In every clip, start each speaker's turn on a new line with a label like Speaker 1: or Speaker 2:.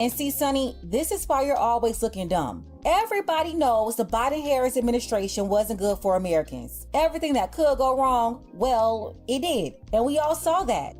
Speaker 1: And see, Sonny, this is why you're always looking dumb. Everybody knows the Biden-Harris administration wasn't good for Americans. Everything that could go wrong, well, it did. And we all saw that.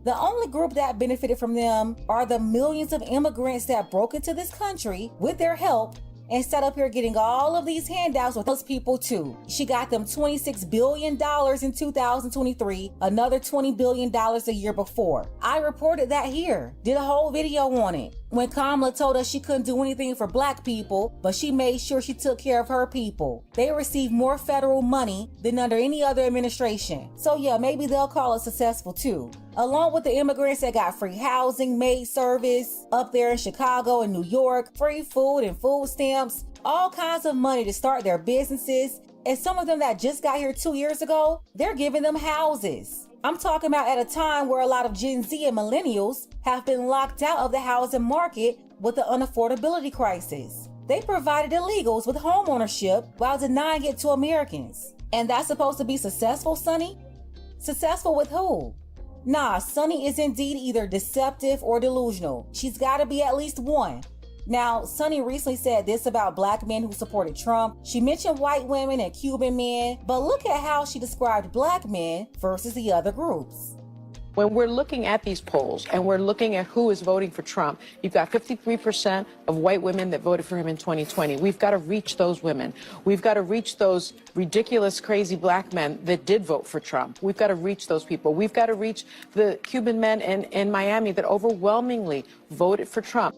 Speaker 1: The only group that benefited from them are the millions of immigrants that broke into this country with their help and sat up here getting all of these handouts with those people too. She got them $26 billion in 2023, another $20 billion a year before. I reported that here, did a whole video on it. When Kamala told us she couldn't do anything for black people, but she made sure she took care of her people. They received more federal money than under any other administration. So yeah, maybe they'll call it successful too. Along with the immigrants that got free housing, maid service, up there in Chicago and New York, free food and food stamps, all kinds of money to start their businesses. And some of them that just got here 2 years ago, they're giving them houses. I'm talking about at a time where a lot of Gen Z and millennials have been locked out of the housing market with the unaffordability crisis. They provided illegals with home ownership while denying it to Americans. And that's supposed to be successful, Sonny? Successful with who? Nah, Sonny is indeed either deceptive or delusional. She's gotta be at least one. Now, Sonny recently said this about black men who supported Trump. She mentioned white women and Cuban men, but look at how she described black men versus the other groups.
Speaker 2: When we're looking at these polls and we're looking at who is voting for Trump, you've got 53% of white women that voted for him in 2020. We've got to reach those women. We've got to reach those ridiculous, crazy black men that did vote for Trump. We've got to reach those people. We've got to reach the Cuban men in Miami that overwhelmingly voted for Trump.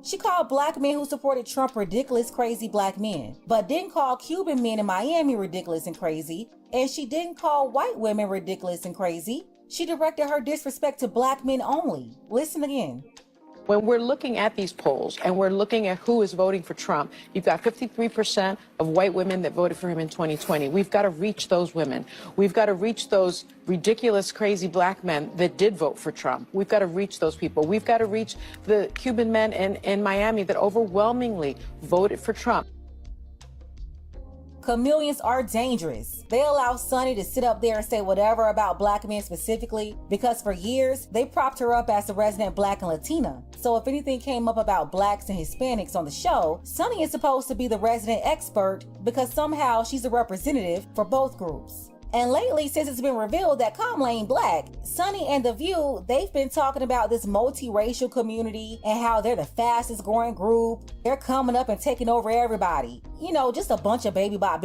Speaker 1: She called black men who supported Trump ridiculous, crazy black men, but didn't call Cuban men in Miami ridiculous and crazy, and she didn't call white women ridiculous and crazy. She directed her disrespect to black men only. Listen again.
Speaker 2: When we're looking at these polls and we're looking at who is voting for Trump, you've got 53% of white women that voted for him in 2020. We've got to reach those women. We've got to reach those ridiculous, crazy black men that did vote for Trump. We've got to reach those people. We've got to reach the Cuban men in Miami that overwhelmingly voted for Trump.
Speaker 1: Chameleons are dangerous. They allow Sonny to sit up there and say whatever about black men specifically because for years, they propped her up as the resident black and Latina. So if anything came up about blacks and Hispanics on the show, Sonny is supposed to be the resident expert because somehow she's a representative for both groups. And lately, since it's been revealed that Kamala ain't black, Sonny and The View, they've been talking about this multiracial community and how they're the fastest growing group. They're coming up and taking over everybody. You know, just a bunch of baby bot